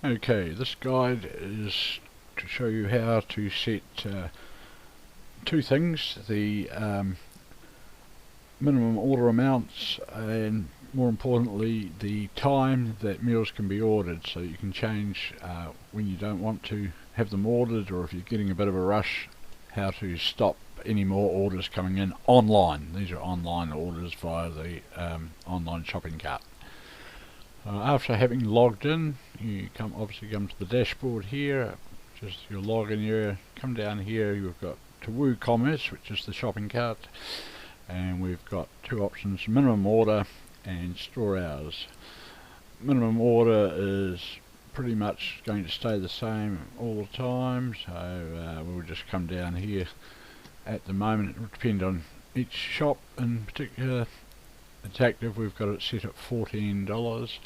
Okay, this guide is to show you how to set two things: the minimum order amounts and, more importantly, the time that meals can be ordered. So you can change when you don't want to have them ordered, or if you're getting a bit of a rush, how to stop any more orders coming in online. These are online orders via the online shopping cart. After having logged in, you obviously come to the dashboard here, which is your login area. Come down here, you've got to WooCommerce, which is the shopping cart, and we've got two options: minimum order and store hours. Minimum order is pretty much going to stay the same all the time, so we'll just come down here. At the moment, it will depend on each shop in particular. It's active. We've got it set at $14.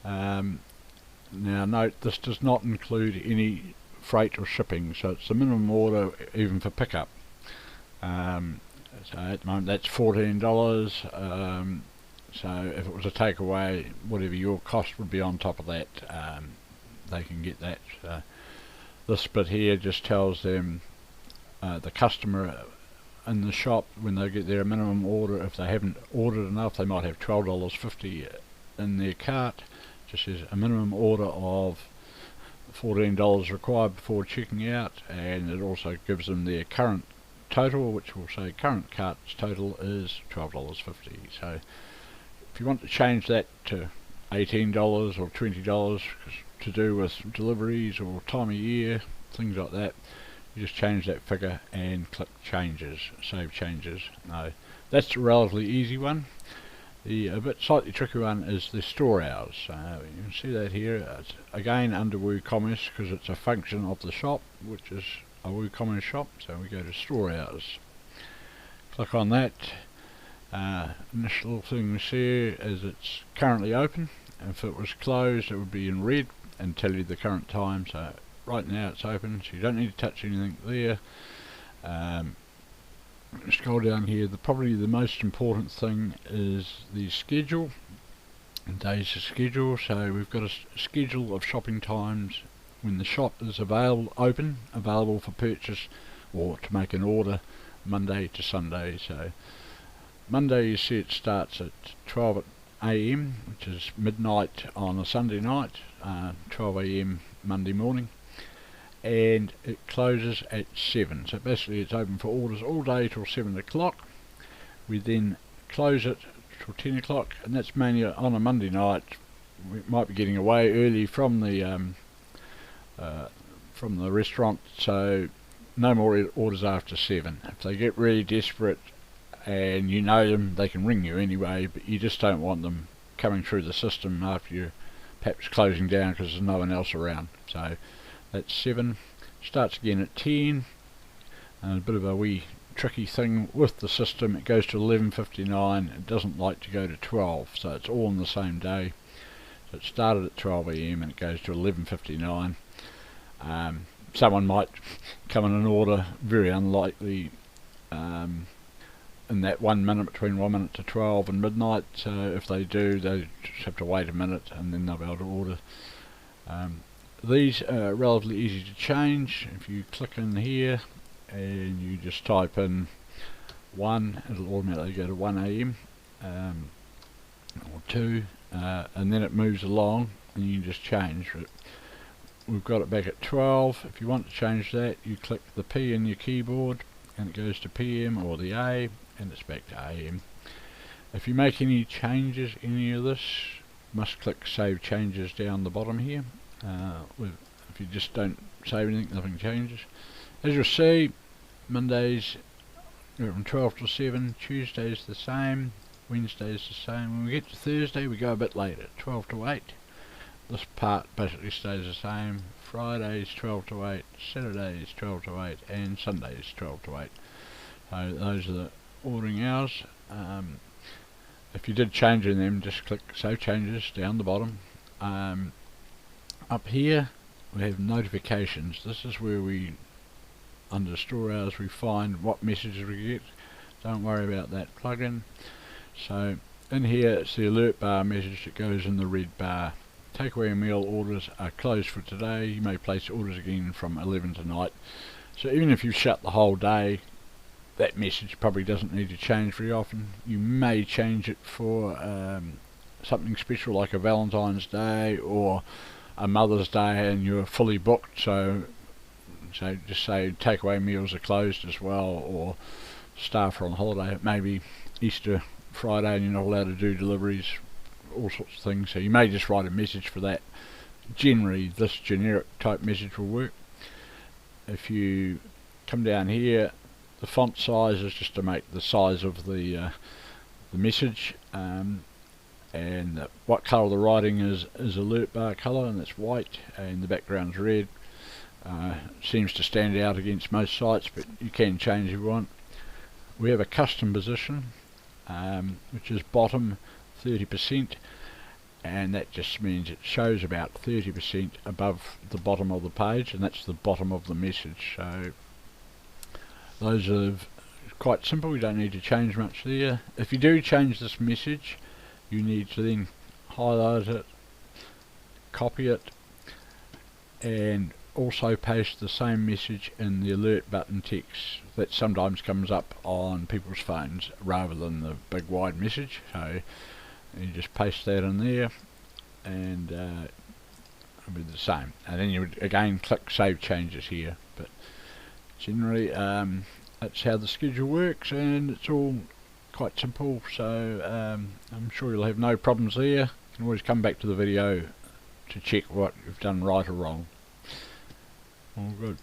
Now note, this does not include any freight or shipping, so it's the minimum order even for pickup. So at the moment that's $14. So if it was a takeaway, whatever your cost would be on top of that, they can get that. This bit here just tells them, the customer in the shop, when they get their minimum order, if they haven't ordered enough, they might have $12.50 in their cart. Just says a minimum order of $14 required before checking out, and it also gives them their current total, which will say current cart's total is $12.50. So if you want to change that to $18 or $20 to do with deliveries or time of year, things like that, you just change that figure and click changes, save changes. No, that's a relatively easy one. The a bit slightly tricky one is the store hours. You can see that here. It's again under WooCommerce because it's a function of the shop, which is a WooCommerce shop. So we go to store hours. Click on that. Initial thing we see is it's currently open. If it was closed, it would be in red and tell you the current time. So right now it's open, so you don't need to touch anything there. Scroll down here. Probably the most important thing is the schedule, days of schedule. So we've got a schedule of shopping times when the shop is available for purchase or to make an order, Monday to Sunday. So Monday, you see it starts at 12 AM, which is midnight on a Sunday night, 12 AM Monday morning, and it closes at 7. So basically it's open for orders all day till 7 o'clock. We then close it till 10 o'clock, and that's mainly on a Monday night. We might be getting away early from the restaurant, so no more orders after 7. If they get really desperate and you know them, they can ring you anyway, but you just don't want them coming through the system after you're perhaps closing down because there's no one else around. So that's 7. Starts again at 10. And a bit of a wee tricky thing with the system, it goes to 11:59. It doesn't like to go to 12, so it's all on the same day. So it started at 12 AM and it goes to 11:59. Someone might come in and order, very unlikely, in that 1 minute between 1 minute to 12 and midnight. So if they do, they just have to wait a minute and then they'll be able to order. These are relatively easy to change. If you click in here and you just type in 1, it'll automatically go to 1 AM, or 2, and then it moves along and you can just change it. We've got it back at 12. If you want to change that, you click the P in your keyboard and it goes to PM, or the A, and it's back to AM. If you make any changes, any of this, must click Save Changes down the bottom here. If you just don't save anything, nothing changes. As you'll see, Mondays are from 12 to 7, Tuesdays the same, Wednesdays the same. When we get to Thursday, we go a bit later, 12 to 8. This part basically stays the same. Fridays 12 to 8, Saturdays 12 to 8, and Sundays 12 to 8. So those are the ordering hours. If you did change in them, just click Save Changes down the bottom. Up here we have notifications. This is where we, under store hours, we find what messages we get. Don't worry about that plugin. So in here it's the alert bar message that goes in the red bar. takeaway meal orders are closed for today. You may place orders again from 11 tonight. So even if you shut the whole day, that message probably doesn't need to change very often. You may change it for something special like a Valentine's Day or a Mother's Day and you're fully booked, so just say takeaway meals are closed as well, or staff are on holiday. Maybe Easter Friday and you're not allowed to do deliveries, all sorts of things. So you may just write a message for that. Generally this generic type message will work. If you come down here, the font size is just to make the size of the message, and what colour the writing is alert bar colour, and that's white, and the background's red. Seems to stand out against most sites, but you can change if you want. We have a custom position, which is bottom 30%, and that just means it shows about 30% above the bottom of the page, and that's the bottom of the message. So those are quite simple. You don't need to change much there. If you do change this message, you need to then highlight it, copy it, and also paste the same message in the alert button text that sometimes comes up on people's phones rather than the big wide message. So you just paste that in there, and it'll be the same. And then you would again click Save Changes here. But generally that's how the schedule works, and it's all quite simple. So I'm sure you'll have no problems there. You can always come back to the video to check what you've done right or wrong. All good.